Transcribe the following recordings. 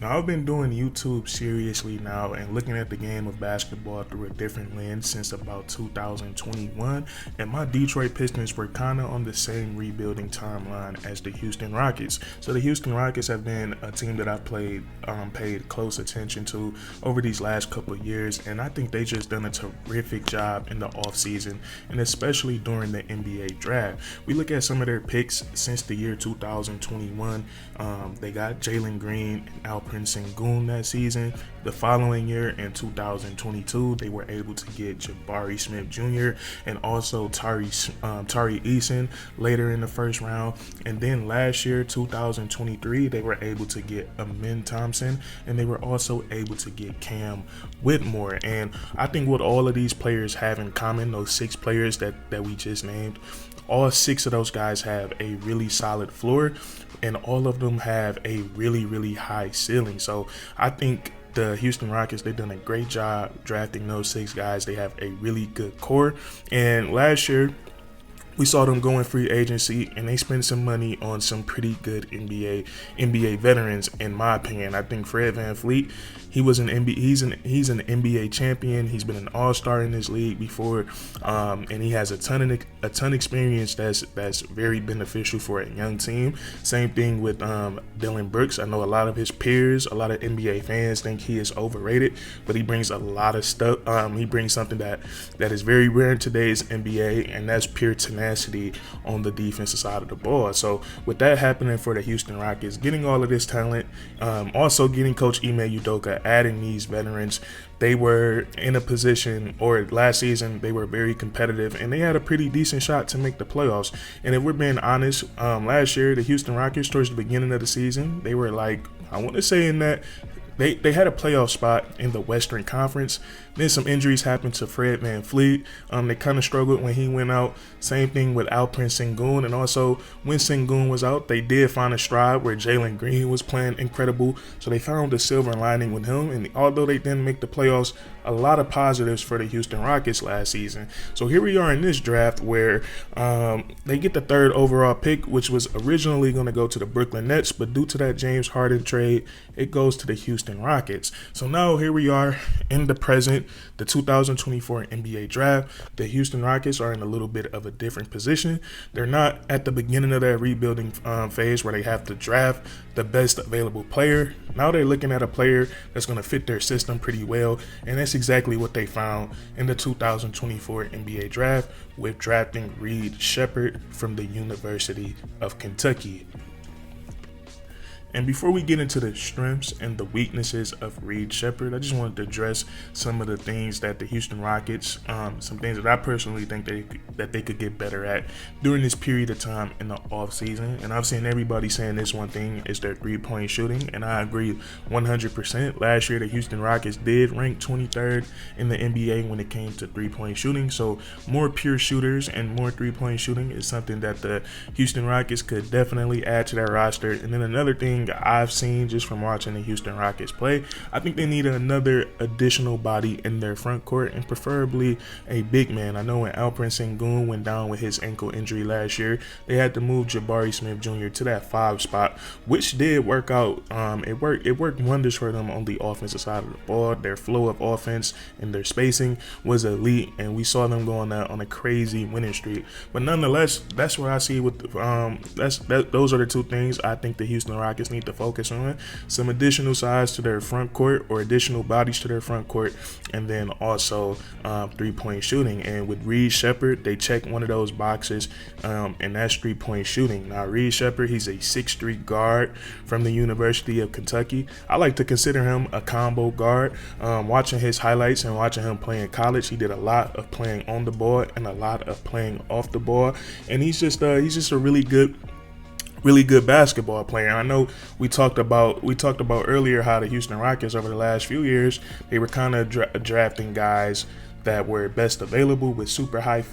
Now, I've been doing YouTube seriously now and looking at the game of basketball through a different lens since about 2021, and my Detroit Pistons were kind of on the same rebuilding timeline as the Houston Rockets. So the Houston Rockets have been a team that I've paid close attention to over these last couple of years, and I think they just done a terrific job in the offseason, and especially during the NBA draft. We look at some of their picks since the year 2021. They got Jalen Green and Alperen Sengun that season. The following year in 2022, they were able to get Jabari Smith Jr. and also Tari Eason later in the first round. And then last year, 2023, they were able to get Amin Thompson, and they were also able to get Cam Whitmore. And I think what all of these players have in common, those 6 players that we just named, all 6 of those guys have a really solid floor, and all of them have a really high ceiling. So I think the Houston Rockets, they've done a great job drafting those 6 guys. They have a really good core. And last year, we saw them go in free agency, and they spent some money on some pretty good NBA veterans, in my opinion. I think Fred VanVleet, he's an NBA champion. He's been an all-star in this league before, and he has a ton of experience that's very beneficial for a young team. Same thing with Dillon Brooks. I know a lot of his peers, a lot of NBA fans think he is overrated, but he brings a lot of stuff. He brings something that is very rare in today's NBA, and that's pure tenacity on the defensive side of the ball. So with that happening for the Houston Rockets, getting all of this talent, also getting Coach Ime Udoka, adding these veterans, they were in a position, or last season, they were very competitive, and they had a pretty decent shot to make the playoffs. And if we're being honest, last year, the Houston Rockets, towards the beginning of the season, they were like, I want to say in that, they had a playoff spot in the Western Conference. Then some injuries happened to Fred VanVleet. They kind of struggled when he went out. Same thing with Alperen Sengun. And also, when Sengun was out, they did find a stride where Jalen Green was playing incredible. So they found the silver lining with him. And although they didn't make the playoffs, a lot of positives for the Houston Rockets last season. So here we are in this draft where they get the 3rd overall pick, which was originally going to go to the Brooklyn Nets. But due to that James Harden trade, it goes to the Houston Rockets. So now here we are in the present, the 2024 NBA draft. The Houston Rockets are in a little bit of a different position. They're not at the beginning of that rebuilding phase where they have to draft the best available player. Now they're looking at a player that's going to fit their system pretty well, and that's exactly what they found in the 2024 NBA draft with drafting Reed Sheppard from the University of Kentucky. And before we get into the strengths and the weaknesses of Reed Sheppard, I just wanted to address some of the things that the Houston Rockets, some things that I personally think that they could get better at during this period of time in the offseason. And I've seen everybody saying this one thing is their three-point shooting, and I agree 100%. Last year, the Houston Rockets did rank 23rd in the NBA when it came to three-point shooting. So more pure shooters and more three-point shooting is something that the Houston Rockets could definitely add to their roster. And then another thing I've seen just from watching the Houston Rockets play, I think they need another additional body in their front court, and preferably a big man. I know when Alperen Sengun went down with his ankle injury last year, they had to move Jabari Smith Jr. to that 5 spot, which did work out. It worked wonders for them on the offensive side of the ball. Their flow of offense and their spacing was elite, and we saw them going on a crazy winning streak. But nonetheless, that's what I see with those are the 2 things I think the Houston Rockets need to focus on: some additional size to their front court, or additional bodies to their front court, and then also three-point shooting. And with Reed Sheppard, they check one of those boxes, and that's three-point shooting. Now, Reed Sheppard, he's a 6'3" guard from the University of Kentucky. I like to consider him a combo guard. Watching his highlights and watching him play in college, he did a lot of playing on the ball and a lot of playing off the ball, and he's just a really good basketball player. I know we talked about earlier how the Houston Rockets over the last few years, they were kind of drafting guys that were best available with super high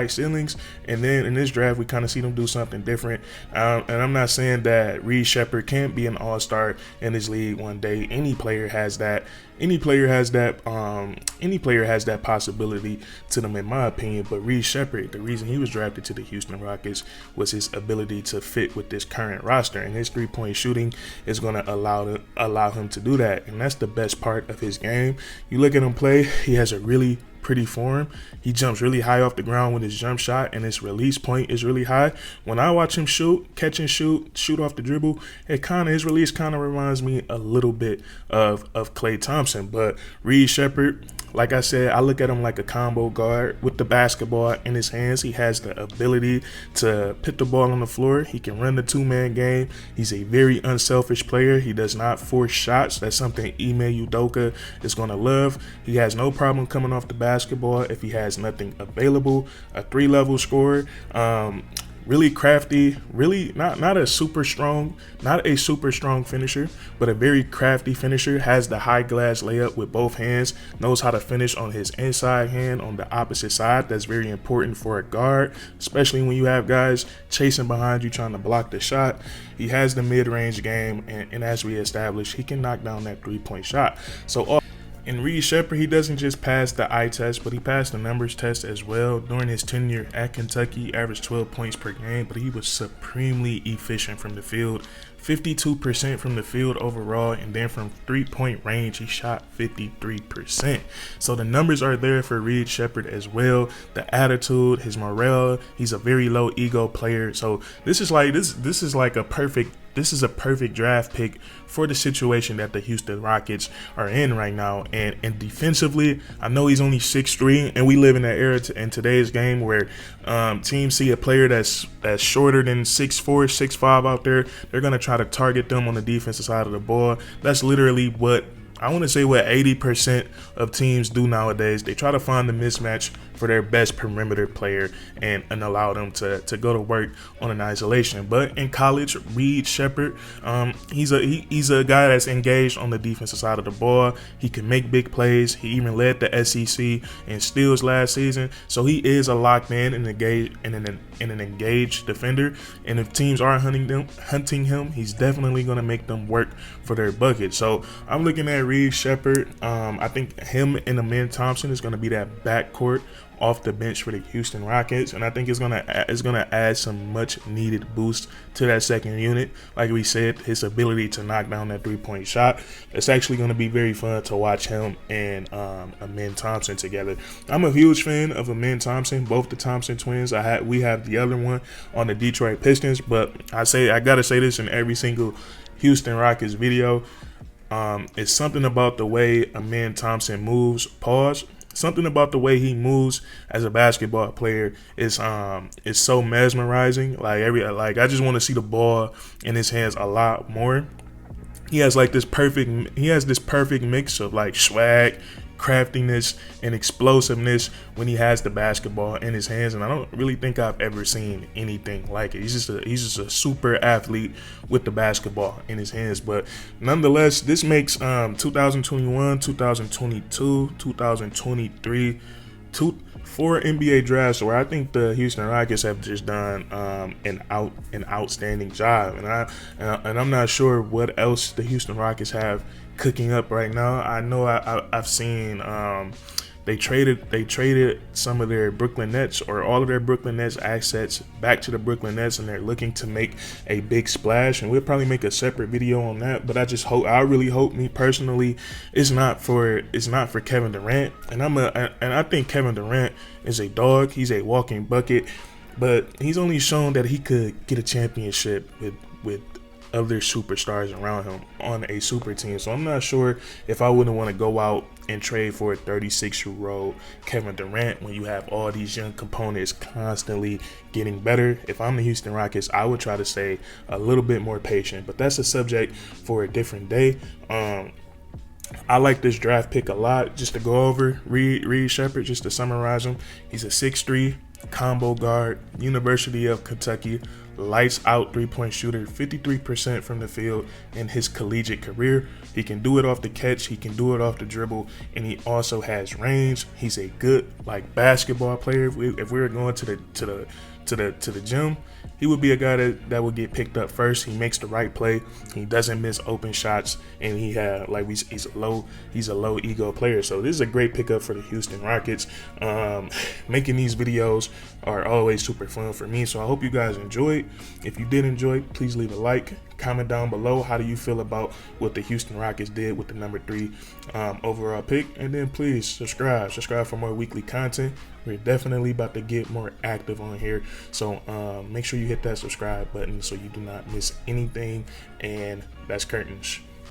ceilings. And then in this draft, we kind of see them do something different. And I'm not saying that Reed Sheppard can't be an all-star in this league one day. Any player has that. Any player has that possibility to them, in my opinion. But Reed Sheppard, the reason he was drafted to the Houston Rockets was his ability to fit with this current roster, and his three-point shooting is going to allow him to do that. And that's the best part of his game. You look at him play, he has a really pretty form. He jumps really high off the ground with his jump shot, and his release point is really high. When I watch him catch and shoot off the dribble, his release kind of reminds me a little bit of Klay Thompson. But Reed Sheppard, like I said, I look at him like a combo guard with the basketball in his hands. He has the ability to put the ball on the floor. He can run the two-man game. He's a very unselfish player. He does not force shots. That's something Ime Udoka is going to love. He has no problem coming off the basketball if he has nothing available. A three-level scorer. Really crafty, really not a super strong finisher, but a very crafty finisher. Has the high glass layup with both hands, knows how to finish on his inside hand on the opposite side. That's very important for a guard, especially when you have guys chasing behind you trying to block the shot. He has the mid-range game, and as we established, he can knock down that three-point shot. So in Reed Sheppard, he doesn't just pass the eye test, but he passed the numbers test as well. During his tenure at Kentucky, he averaged 12 points per game, but he was supremely efficient from the field. 52% from the field overall, and then from three-point range, he shot 53%. So the numbers are there for Reed Sheppard as well. The attitude, his morale, he's a very low ego player. So this is a perfect draft pick for the situation that the Houston Rockets are in right now. And defensively, I know he's only 6'3", and we live in that era in today's game where teams see a player that's shorter than 6'4", 6'5" out there. They're going to try to target them on the defensive side of the ball. That's literally what 80% of teams do nowadays. They try to find the mismatch for their best perimeter player and allow them to go to work on an isolation. But in college, Reed Sheppard, he's a guy that's engaged on the defensive side of the ball. He can make big plays. He even led the SEC in steals last season. So he is a locked in and an engaged defender. And if teams are hunting him, he's definitely going to make them work for their bucket. So I'm looking at Reed Sheppard. I think him and Amen Thompson is going to be that backcourt off the bench for the Houston Rockets, and I think it's gonna add some much needed boost to that second unit. Like we said, his ability to knock down that three-point shot. It's actually gonna be very fun to watch him and Amen Thompson together. I'm a huge fan of Amen Thompson, both the Thompson twins. We have the other one on the Detroit Pistons, but I gotta say this in every single Houston Rockets video. It's something about the way Amen Thompson moves. Something about the way he moves as a basketball player is so mesmerizing. I just want to see the ball in his hands a lot more. He has this perfect mix of like swag, craftiness, and explosiveness when he has the basketball in his hands, and I don't really think I've ever seen anything like it. He's just a super athlete with the basketball in his hands. But nonetheless, this makes 2021, 2022, 2023 four NBA drafts where I think the Houston Rockets have just done an outstanding job, and I'm not sure what else the Houston Rockets have cooking up right now. I know I've seen they traded some of their Brooklyn Nets or all of their Brooklyn Nets assets back to the Brooklyn Nets, and they're looking to make a big splash, and we'll probably make a separate video on that. But I really hope, me personally, it's not for Kevin Durant, and I think Kevin Durant is a dog. He's a walking bucket, but he's only shown that he could get a championship with other superstars around him on a super team. So I'm not sure if I wouldn't want to go out and trade for a 36-year-old Kevin Durant when you have all these young components constantly getting better. If I'm the Houston Rockets, I would try to stay a little bit more patient, but that's a subject for a different day. I like this draft pick a lot. Just to go over Reed Sheppard, just to summarize him, he's a 6'3", combo guard, University of Kentucky, lights out 3-point shooter, 53% from the field in his collegiate career. He can do it off the catch, he can do it off the dribble, and he also has range. He's a good basketball player. If we were going to the gym, he would be a guy that would get picked up first. He makes the right play. He doesn't miss open shots, and he's a low ego player. So this is a great pickup for the Houston Rockets. Making these videos are always super fun for me, so I hope you guys enjoyed. If you did enjoy, please leave a like. Comment down below, how do you feel about what the Houston Rockets did with the number 3 overall pick, and then please subscribe for more weekly content. We're definitely about to get more active on here, so make sure you hit that subscribe button so you do not miss anything. And that's curtains.